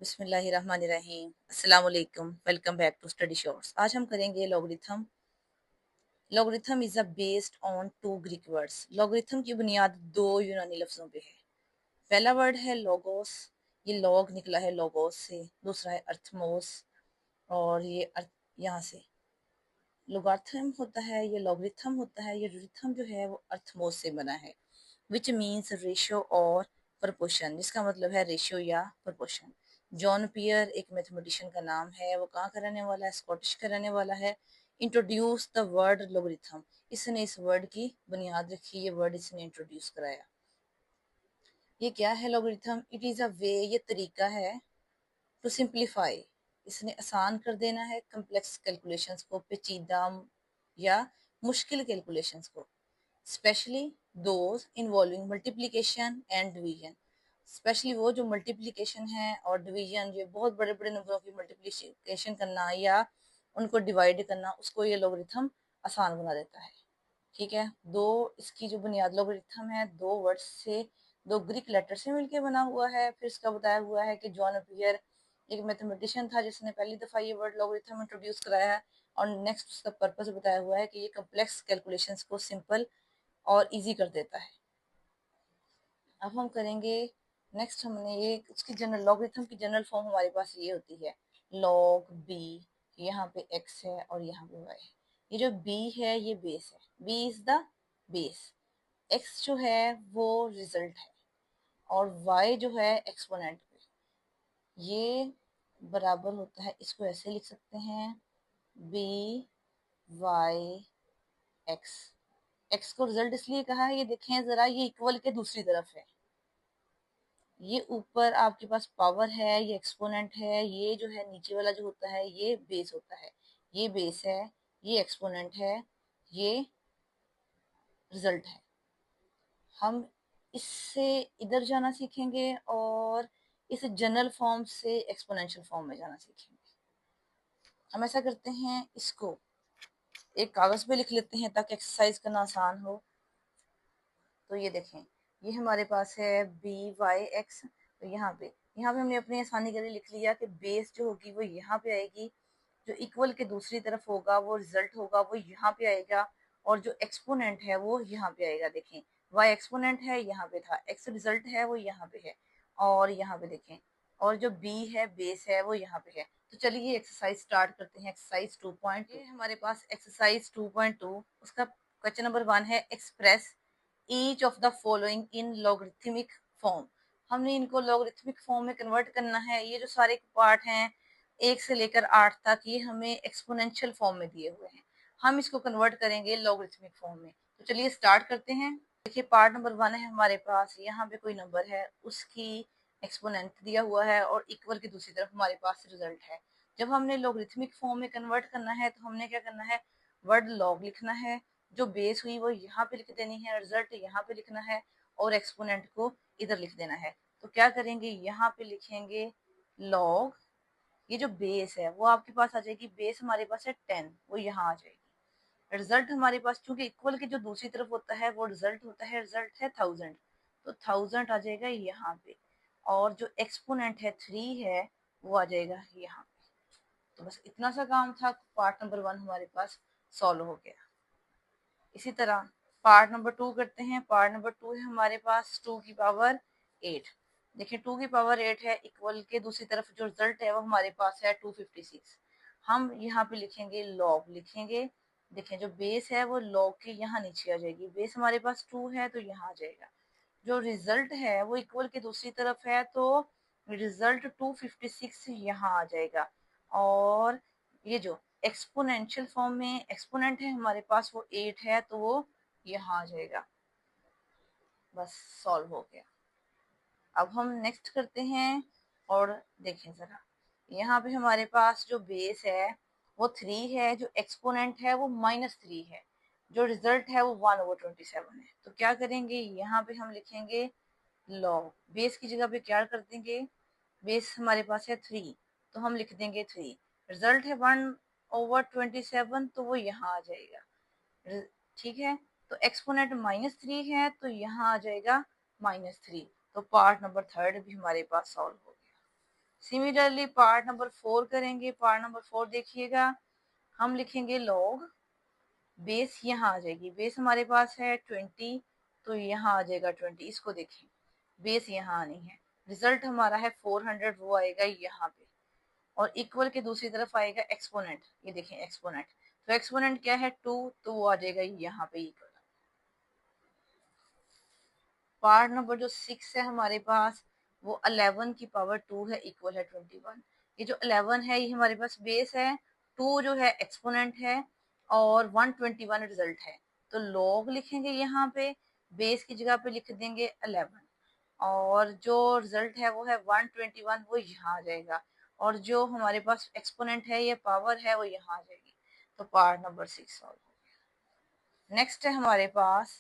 बिस्मिल्लाहिर्रहमानिर्रहीम। अस्सलाम वालेकुम। Welcome back to study shorts. आज हम करेंगे logarithm. Logarithm is based on two Greek words. Logarithm की बुनियाद दो यूनानी लफ्जों पे है। पहला वर्ड है लोगोस, ये लॉग निकला है लोगोस से। दूसरा है अर्थमोस, और ये अर्थ यहाँ से लोगार्थम होता है, ये लॉगरिथम होता है। ये रिथम जो है वो अर्थमोस से बना है, विच मीन्स रेशियो और प्रपोर्शन, जिसका मतलब है रेशियो या प्रपोर्शन। जॉन पियर एक मैथमेटिशियन का नाम है, वो कहाँ का रहने वाला है? स्कॉटिश का रहने वाला है। इंट्रोड्यूस द वर्ड लोगरिथम, इसने इस वर्ड की बुनियाद रखी, ये वर्ड इसने इंट्रोड्यूस कराया। ये क्या है लोगरिथम? इट इज़ अ वे, ये तरीका है टू सिंप्लीफाई, इसने आसान कर देना है कम्प्लेक्स कैलकुलेशंस को, पेचीदा या मुश्किल कैलकुलेशंस को, specially those involving multiplication and division. Specially वो जो मल्टीप्लिकेशन है और डिवीजन, ये बहुत बड़े बड़े नंबरों की मल्टीप्लिकेशन करना या उनको डिवाइड करना, उसको ये लोगरिथम आसान बना देता है। ठीक है, दो इसकी जो बुनियाद लोगरिथम है, दो वर्ड्स से, दो ग्रीक लेटर से मिलके बना हुआ है। फिर इसका बताया हुआ है कि जॉन अपियर एक मैथमेटिशियन था जिसने पहली दफा ये वर्ड लोगरिथम इंट्रोड्यूस कराया है। और नेक्स्ट उसका पर्पस बताया हुआ है कि ये कम्प्लेक्स कैलकुलेशंस को सिंपल और इजी कर देता है। अब हम करेंगे नेक्स्ट, हमने ये उसकी जनरल लॉगरिथम की जनरल फॉर्म हमारे पास ये होती है लॉग बी। यहाँ पे एक्स है और यहाँ पे वाई है। ये जो बी है ये बेस है, B is the base. X जो है वो रिजल्ट है और वाई जो है एक्सपोनेंट पे। ये बराबर होता है, इसको ऐसे लिख सकते हैं, बी वाई एक्स। एक्स को रिजल्ट इसलिए कहा है, ये देखें जरा, ये इक्वल के दूसरी तरफ है। ये ऊपर आपके पास पावर है, ये एक्सपोनेंट है, ये जो है नीचे वाला जो होता है ये बेस होता है। ये बेस है, ये एक्सपोनेंट है, ये रिजल्ट है। हम इससे इधर जाना सीखेंगे और इस जनरल फॉर्म से एक्सपोनेंशियल फॉर्म में जाना सीखेंगे। हम ऐसा करते हैं, इसको एक कागज पे लिख लेते हैं ताकि एक्सरसाइज करना आसान हो। तो ये देखें, ये हमारे पास है बी वाई एक्स। तो यहाँ पे हमने अपनी आसानी के लिए लिख लिया कि बेस जो होगी वो यहाँ पे आएगी, जो इक्वल के दूसरी तरफ होगा वो रिजल्ट होगा वो यहाँ पे आएगा, और जो एक्सपोनेंट है वो यहाँ पे आएगा। देखें, वाई एक्सपोनेंट है यहाँ पे था, एक्स रिजल्ट है वो यहाँ पे है, और यहाँ पे देखें, और जो बी है बेस है वो यहाँ पे है। तो चलिए एक्सरसाइज स्टार्ट करते हैं। एक्सरसाइज 2.2 ये हमारे पास एक्सरसाइज 2.2, उसका क्वेश्चन नंबर 1 है express each of the following in logarithmic form. हमने इनको लॉगरिथमिक फॉर्म में कन्वर्ट करना है। ये जो सारे पार्ट हैं 1 से लेकर 8 तक, ये हमें एक्सपोनेंशियल फॉर्म में दिए हुए हैं। हम इसको कन्वर्ट करेंगे लॉगरिथमिक फॉर्म में। तो चलिए स्टार्ट करते हैं। देखिए, पार्ट नंबर 1 है हमारे पास, यहाँ पे कोई नंबर है, उसकी एक्सपोनेंट दिया हुआ है और इक्वल की दूसरी तरफ हमारे पास रिजल्ट है। जब हमने लॉगरिथमिक फॉर्म में कन्वर्ट करना है तो हमने क्या करना है, वर्ड लॉग लिखना है, जो बेस हुई वो यहाँ पे लिख देनी है, रिजल्ट यहाँ पे लिखना है, और एक्सपोनेंट को इधर लिख देना है। तो क्या करेंगे, यहाँ पे लिखेंगे लॉग, ये जो बेस है वो आपके पास आ जाएगी, बेस हमारे पास है 10, वो यहाँ आ जाएगी। रिजल्ट हमारे पास चूंकि इक्वल की जो दूसरी तरफ होता है वो रिजल्ट होता है, रिजल्ट है 1000, तो 1000 आ जाएगा यहाँ पे, और जो एक्सपोनेंट है 3 है वो आ जाएगा यहाँ पे। तो बस इतना सा काम था, पार्ट नंबर 1 हमारे पास सॉल्व हो गया। इसी तरह पार्ट नंबर 2 करते हैं। पार्ट नंबर 2 है हमारे पास 2 की पावर 8। देखिए 2 की पावर 8 है, इक्वल के दूसरी तरफ जो रिजल्ट है वो हमारे पास है 256। हम यहाँ पे लिखेंगे लॉग लिखेंगे। देखें, जो बेस है वो लॉग के यहाँ नीचे आ जाएगी, बेस हमारे पास 2 है तो यहाँ आ जाएगा। जो रिजल्ट है वो इक्वल के दूसरी तरफ है तो रिजल्ट 256 यहाँ आ जाएगा। और ये जो एक्सपोनेंशियल फॉर्म में एक्सपोनेंट है हमारे पास वो 8 है तो वो यहाँ आ जाएगा। बस सॉल्व हो गया। अब हम नेक्स्ट करते हैं, और देखें जरा, यहाँ पे हमारे पास जो बेस है वो 3 है, जो एक्सपोनेंट है वो -3 है, जो रिजल्ट है वो 1/27 है। तो क्या करेंगे, यहाँ पे हम लिखेंगे लॉग, बेस की जगह पे क्या कर देंगे, बेस हमारे पास है 3 तो हम लिख देंगे 3, रिजल्ट है 1/27 तो वो यहाँ आ जाएगा। ठीक है, तो एक्सपोनेंट -3 है तो यहाँ आ जाएगा -3। तो पार्ट नंबर 3 भी हमारे पास सॉल्व हो गया। सिमिलरली पार्ट नंबर 4 करेंगे। पार्ट नंबर 4 देखिएगा, हम लिखेंगे लॉग बेस, यहाँ आ जाएगी, बेस हमारे पास है 20, तो यहाँ आ जाएगा 20। इसको देखें, बेस यहाँ आनी है, रिजल्ट हमारा है 400, वो आएगा यहाँ पे, और इक्वल के दूसरी तरफ आएगा एक्सपोनेंट, ये देखें एक्सपोनेंट, तो एक्सपोनेंट क्या है 2, तो वो आ जाएगा यहाँ पे इक्वल। पार्ट नंबर जो 6 है हमारे पास, वो 11 की पावर 2 है, इक्वल है 21। ये जो 11 है ये हमारे पास बेस है, 2 जो है एक्सपोनेंट है, और 121 रिजल्ट है। तो लॉग लिखेंगे यहाँ पे, बेस की जगह पे लिख देंगे 11, और जो रिजल्ट है वो है 121, वो यहाँ आ जाएगा, और जो हमारे पास एक्सपोनेंट है ये पावर है वो यहाँ आ जाएगी। तो पार्ट नंबर 6 सॉल्व हो गया। नेक्स्ट है हमारे पास,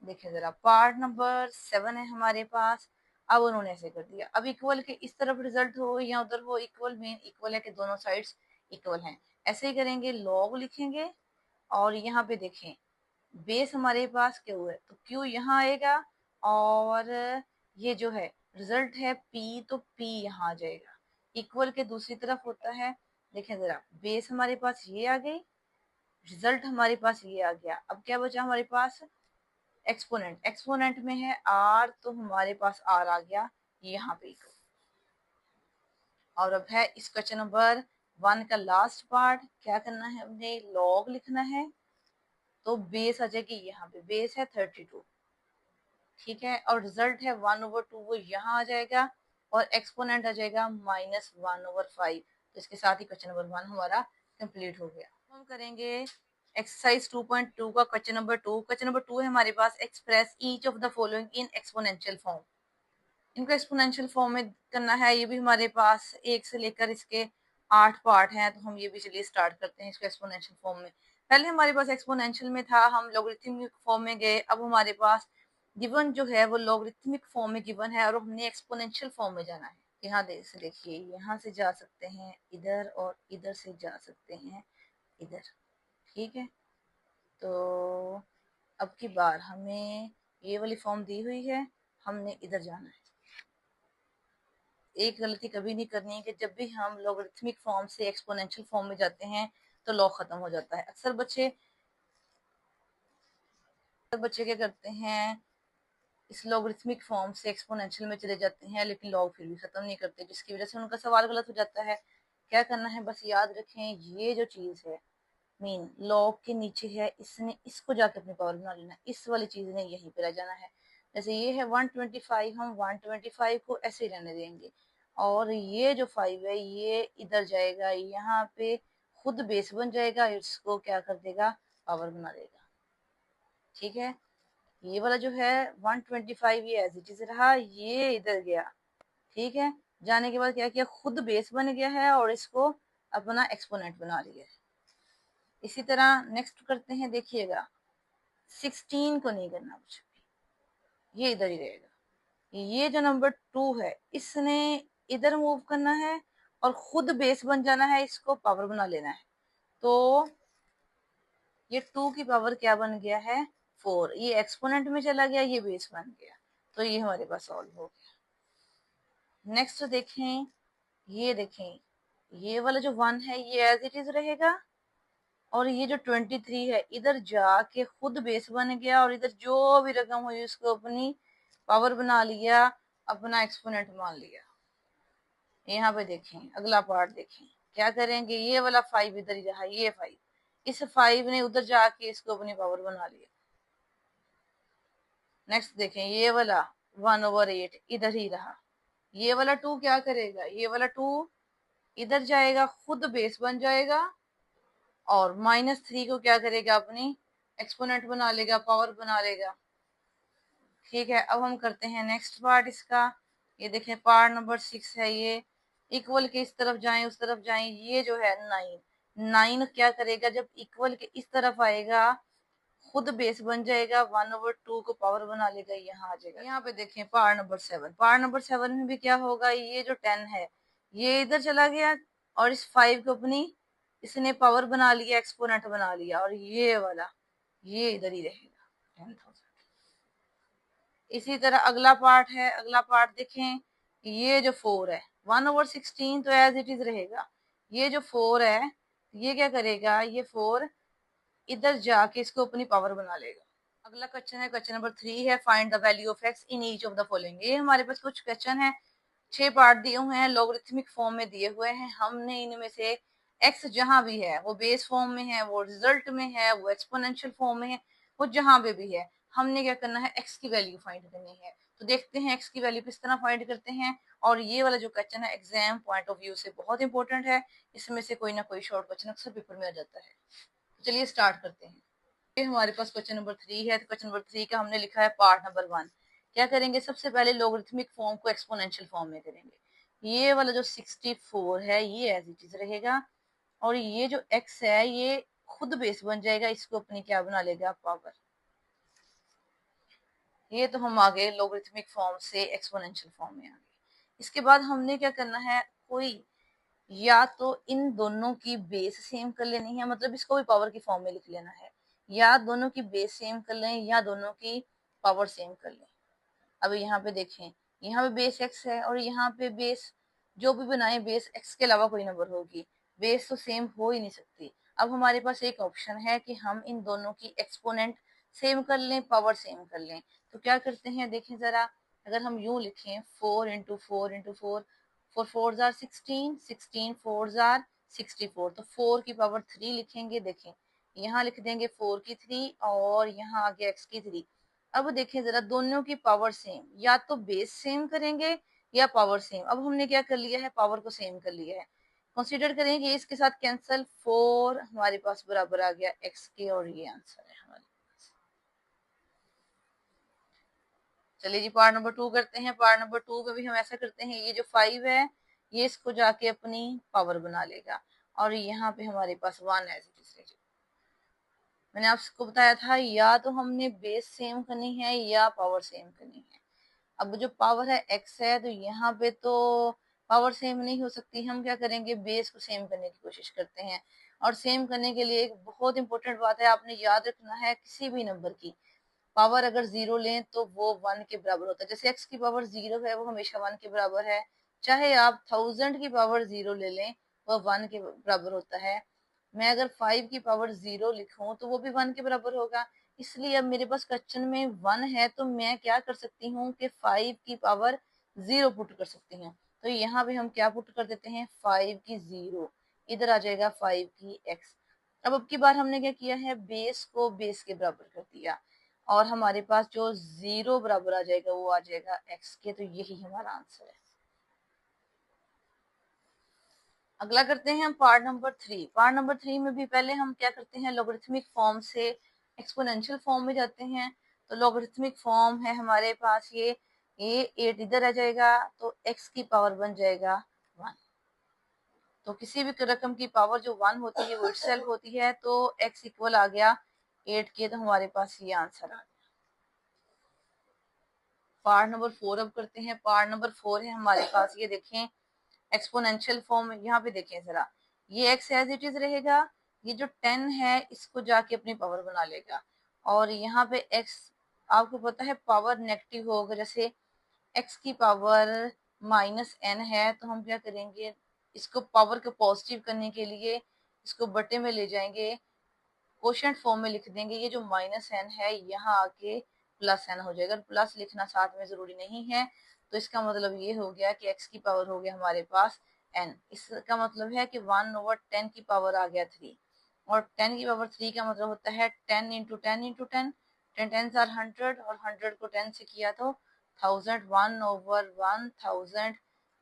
देखिए जरा, पार्ट नंबर 7 है हमारे पास। अब उन्होंने ऐसे कर दिया, अब इक्वल के इस तरफ रिजल्ट हो या उधर हो, इक्वल मेन इक्वल है कि दोनों साइड्स इक्वल हैं। ऐसे ही करेंगे, लॉग लिखेंगे, और यहाँ पे देखें बेस हमारे पास क्यू है, तो क्यू यहाँ आएगा, और ये जो है रिजल्ट है पी, तो पी यहाँ आ जाएगा। इक्वल के दूसरी तरफ होता है, देखें जरा, बेस हमारे पास ये आ गई, रिजल्ट हमारे पास ये आ गया। अब क्या बचा हमारे पास, एक्सपोनेंट, एक्सपोनेंट में है आर, तो हमारे पास आर आ गया यहाँ पे। और अब है इस क्वेश्चन नंबर 1 का लास्ट पार्ट, क्या करना है हमने, लॉग लिखना है, तो बेस आ जाएगी यहाँ पे, बेस है 32, ठीक है, और रिजल्ट है 1/2, वो यहाँ आ जाएगा, और एक्सपोनेंट आ जाएगा -1/5। तो इसके साथ ही क्वेश्चन नंबर 1 हमारा कंप्लीट हो गया। हम करेंगे एक्सरसाइज 2.2 का क्वेश्चन नंबर 2। क्वेश्चन नंबर 2 है हमारे पास, express each of the following in exponential form. इनको एक्सपोनेंशियल फॉर्म में करना है, ये भी हमारे पास 1 से लेकर इसके 8 पार्ट हैं, तो हम ये भी चलिए स्टार्ट करते हैं इसको एक्सपोनेंशियल फॉर्म में। पहले हमारे पास एक्सपोनेंशियल में था, हम लॉगरिथमिक फॉर्म में गए, अब हमारे पास गिवन जो है वो लॉगरिथमिक फॉर्म में गिवन है, और हमने एक्सपोनेंशियल फॉर्म में जाना है। यहाँ देखिए, यहाँ से जा सकते हैं इधर, और इधर से जा सकते हैं इधर, ठीक है। तो अब की बार हमें ये वाली फॉर्म दी हुई है, हमने इधर जाना है। एक गलती कभी नहीं करनी है कि जब भी हम लॉगरिथमिक फॉर्म से एक्सपोनेंशियल फॉर्म में जाते हैं तो लॉग खत्म हो जाता है। अक्सर बच्चे क्या करते हैं, इस लॉगरिथमिक फॉर्म से एक्सपोनेंशियल में चले जाते हैं, लेकिन लॉग फिर भी खत्म नहीं करते, जिसकी वजह से उनका सवाल गलत हो जाता है। क्या करना है, बस याद रखें, ये जो चीज है मीन लॉग के नीचे है, इसने इसको जाके अपनी पावर बना लेना, इस वाली चीज ने यहीं पे रह जाना है। जैसे ये है 125, हम 125 को ऐसे ही रहने देंगे, और ये जो 5 है ये इधर जाएगा, यहाँ पे खुद बेस बन जाएगा, इसको क्या कर देगा, पावर बना देगा, ठीक है। ये वाला जो है 125 ये एज इट इज रहा, ये इधर गया, ठीक है। जाने के बाद क्या किया, खुद बेस बन गया है, और इसको अपना एक्सपोनेंट बना लिया है। इसी तरह नेक्स्ट करते हैं, देखिएगा 16 को नहीं करना कुछ भी, ये इधर ही रहेगा। ये जो नंबर 2 है इसने इधर मूव करना है, और खुद बेस बन जाना है, इसको पावर बना लेना है। तो ये 2 की पावर क्या बन गया है, 4, ये एक्सपोनेंट में चला गया, ये बेस बन गया, तो ये हमारे पास सॉल्व हो गया। नेक्स्ट देखें, ये देखें, ये वाला जो 1 है ये एज इट इज रहेगा, और ये जो 23 है इधर जाके खुद बेस बन गया, और इधर जो भी रकम हुई उसको अपनी पावर बना लिया, अपना एक्सपोनेंट मान लिया। यहाँ पे देखें, अगला पार्ट देखें, क्या करेंगे, ये वाला 5 इधर ही रहा, ये 5, इस 5 ने उधर जाके इसको अपनी पावर बना लिया। नेक्स्ट देखें, ये वाला 1/8 इधर ही रहा, ये वाला 2 क्या करेगा, ये वाला 2 इधर जाएगा, खुद बेस बन जाएगा, और -3 को क्या करेगा, अपनी एक्सपोनेंट बना लेगा, पावर बना लेगा, ठीक है। अब हम करते हैं नेक्स्ट पार्ट इसका। ये देखें, पार्ट नंबर 6 है ये, इक्वल के इस तरफ जाएं उस तरफ जाएं, ये जो है 9 क्या करेगा, जब इक्वल के इस तरफ आएगा खुद बेस बन जाएगा, 1/2 को पावर बना लेगा, यहाँ आ जाएगा। यहाँ पे देखें पार्ट नंबर 7, पार्ट नंबर 7 में भी क्या होगा, ये जो 10 है ये इधर चला गया, और इस 5 को अपनी इसने पावर बना लिया, एक्सपोनेंट बना लिया, और ये वाला ये इधर ही रहेगा 10,000। इसी तरह अगला पार्ट है, अगला पार्ट देखें, ये जो 4 है 1/16 तो एज इट इज रहेगा। ये जो 4 है ये क्या करेगा, ये 4 इधर जाके इसको अपनी पावर बना लेगा। अगला क्वेश्चन है, क्वेश्चन नंबर 3 है, find the value of x in each of the following. ये हमारे पास कुछ क्वेश्चन है, 6 पार्ट दिए हुए हैं, लॉगरिथमिक फॉर्म में दिए हुए हैं। हमने इनमें से एक्स जहां भी है, वो बेस फॉर्म में है, वो रिजल्ट में है, वो एक्सपोनेंशियल फॉर्म में है, वो जहां पे भी है, हमने क्या करना है, एक्स की वैल्यू फाइंड करनी है। तो देखते हैं एक्स की वैल्यू किस तरह फाइंड करते हैं। और ये वाला जो क्वेश्चन है एग्जाम पॉइंट ऑफ व्यू से बहुत इंपॉर्टेंट है, इसमें से कोई ना कोई शॉर्ट क्वेश्चन अक्सर पेपर में आ जाता है। तो चलिए स्टार्ट करते हैं। ये हमारे पास क्वेश्चन नंबर 3 है। तो क्वेश्चन नंबर 3 का हमने लिखा है पार्ट नंबर 1। क्या करेंगे, सबसे पहले लोगरिथमिक फॉर्म को एक्सपोनेंशियल फॉर्म में करेंगे। ये वाला जो 64 है ये एज इट इज रहेगा, और ये जो x है ये खुद बेस बन जाएगा, इसको अपनी क्या बना लेगा, पावर। ये तो हम आ गए लोगरिथमिक फॉर्म से एक्सपोनेंशियल फॉर्म में आ गए। इसके बाद हमने क्या करना है, कोई या तो इन दोनों की बेस सेम कर लेनी है, मतलब इसको भी पावर की फॉर्म में लिख लेना है, या दोनों की बेस सेम कर लें या दोनों की पावर सेम कर लें। अब यहाँ पे देखें, यहाँ पे बेस x है और यहाँ पे बेस जो भी बनाए बेस x के अलावा कोई नंबर होगी, बेस तो सेम हो ही नहीं सकती। अब हमारे पास एक ऑप्शन है कि हम इन दोनों की एक्सपोनेंट सेम कर लें, पावर सेम कर लें। तो क्या करते हैं, देखें जरा, अगर हम यूं लिखें 4 × 4 × 4, 4 4 16, 16 4 64, तो 4 की पावर 3 लिखेंगे। देखें यहाँ लिख देंगे 4 की 3 और यहाँ आ गया x की 3। अब देखें जरा, दोनों की पावर सेम, या तो बेस सेम करेंगे या पावर सेम। अब हमने क्या कर लिया है, पावर को सेम कर लिया है। कंसीडर करेंगे इसके साथ कैंसल, 4 हमारे पास बराबर आ गया x के, और ये आंसर है हमारे। चलिए जी पार्ट नंबर 2 करते हैं। पार्ट नंबर 2 में भी हम ऐसा करते हैं, ये जो 5 है ये इसको जाके अपनी पावर बना लेगा, और यहाँ पे हमारे पास 1 है। मैंने आपको बताया था या तो हमने बेस सेम करनी है या पावर सेम करनी है। अब जो पावर है x है, तो यहाँ पे तो पावर सेम नहीं हो सकती, हम क्या करेंगे, बेस को सेम करने की कोशिश करते हैं। और सेम करने के लिए एक बहुत इंपॉर्टेंट बात है, आपने याद रखना है, किसी भी नंबर की पावर अगर 0 लें तो वो 1 के बराबर होता है। जैसे x की पावर 0 है वो हमेशा 1 के बराबर है, चाहे आप 1000 की पावर 0 ले लें वो 1 के बराबर होता है। मैं अगर 5 की पावर 0 लिखूं तो वो भी 1 के बराबर होगा। इसलिए अब मेरे पास क्वेश्चन में 1 है, तो मैं क्या कर सकती हूँ कि 5 की पावर 0 पुट कर सकती हूँ। तो यहाँ पे हम क्या पुट कर देते हैं, 5 की 0, इधर आ जाएगा 5 की x। अब की बार हमने क्या किया है, बेस को बेस के बराबर कर दिया, और हमारे पास जो 0 बराबर आ जाएगा वो आ जाएगा x के। तो यही हमारा आंसर है। अगला करते हैं हम पार्ट नंबर 3। पार्ट नंबर 3 में भी पहले हम क्या करते हैं, लॉगरिथमिक फॉर्म से एक्सपोनेंशियल फॉर्म में जाते हैं। तो लॉगरिथमिक फॉर्म है हमारे पास ये 8 इधर आ जाएगा, तो x की पावर बन जाएगा 1। तो किसी भी रकम की पावर जो 1 होती है वो इटसेल्फ होती है, तो x इक्वल आ गया 8 के। तो हमारे पास ये आंसर आ गया। पार्ट नंबर 4 अब करते हैं। पार्ट नंबर 4 है हमारे पास, ये देखें एक्सपोनेंशियल फॉर्म। यहाँ पे देखें जरा, ये x एज इट इज रहेगा, ये जो 10 है इसको जाके अपनी पावर बना लेगा, और यहाँ पे x आपको पता है पावर नेगेटिव होगा। जैसे x की पावर -n है, तो हम क्या करेंगे, इसको पावर को पॉजिटिव करने के लिए इसको बटे में ले जाएंगे, कोशेंट फॉर्म में लिख देंगे। ये जो -n है यहाँ आके +n हो जाएगा। प्लस लिखना साथ में जरूरी नहीं है, तो इसका मतलब ये हो गया कि x की पावर हो गया हमारे पास n। इसका मतलब है कि 1/10 की पावर आ गया 3, और 10 की पावर 3 का मतलब होता है 10 × 10 × 10, 10 10s are 100, और 100 को 10 से किया तो 1000, 1/1000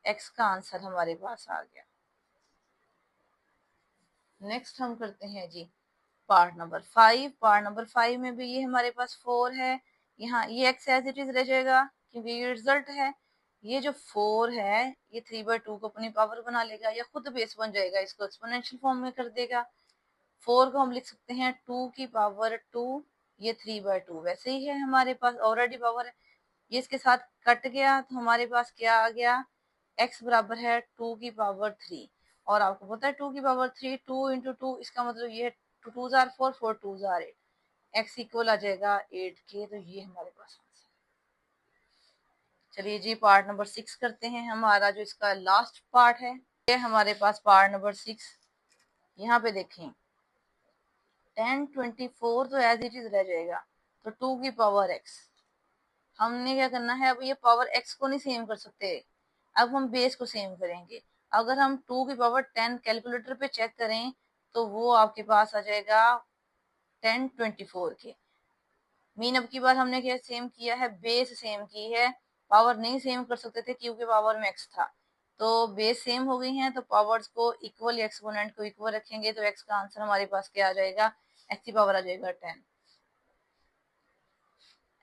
x का आंसर हमारे पास आ गया। नेक्स्ट हम करते हैं जी पार्ट नंबर 5। पार्ट नंबर 5 में भी ये हमारे पास 4 है, यहाँ ये x एज इट इज रह जाएगा क्योंकि ये रिजल्ट है। ये जो 4 है ये 3/2 को अपनी पावर बना लेगा या खुद बेस बन जाएगा, इसको एक्सपोनेंशियल फॉर्म में कर देगा। 4 को हम लिख सकते हैं 2 की पावर 2, ये 3/2 वैसे ही है हमारे पास ऑलरेडी पावर है, ये इसके साथ कट गया, तो हमारे पास क्या आ गया, x बराबर है 2 की पावर 3। और आपको पता है 2 की पावर 3, 2 × 2, इसका मतलब ये 2 2s are 4, 4 2s are 8, x equal आ जाएगा 8 के। तो ये हमारे पास आंसर। चलिए जी पार्ट नंबर 6 करते हैं। हमारा जो इसका लास्ट पार्ट है ये हमारे पास पार्ट नंबर 6। यहाँ पे देखें 1024 तो एज इट इज रह जाएगा, तो 2 की पावर x। हमने क्या करना है, अब ये पावर x को नहीं सेम कर सकते, अब हम बेस को सेम करेंगे। अगर हम 2 की पावर 10 कैलकुलेटर पे चेक करें तो वो आपके पास आ जाएगा 1024 के। मीन अब की बार हमने क्या सेम किया है, बेस सेम की है, पावर नहीं सेम कर सकते थे क्योंकि पावर में x था। तो बेस सेम हो गई हैं तो पावर्स को इक्वल, एक्सपोनेंट को इक्वल रखेंगे तो x का आंसर हमारे पास क्या आ जाएगा, x की पावर आ जाएगा 10।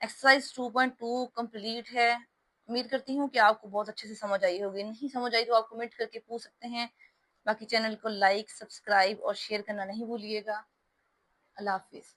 एक्सरसाइज 2.2 कंप्लीट है। उम्मीद करती हूँ कि आपको बहुत अच्छे से समझ आई होगी। नहीं समझ आई तो आप कमेंट करके पूछ सकते हैं। बाकी चैनल को लाइक, सब्सक्राइब और शेयर करना नहीं भूलिएगा। अल्लाह हाफिज।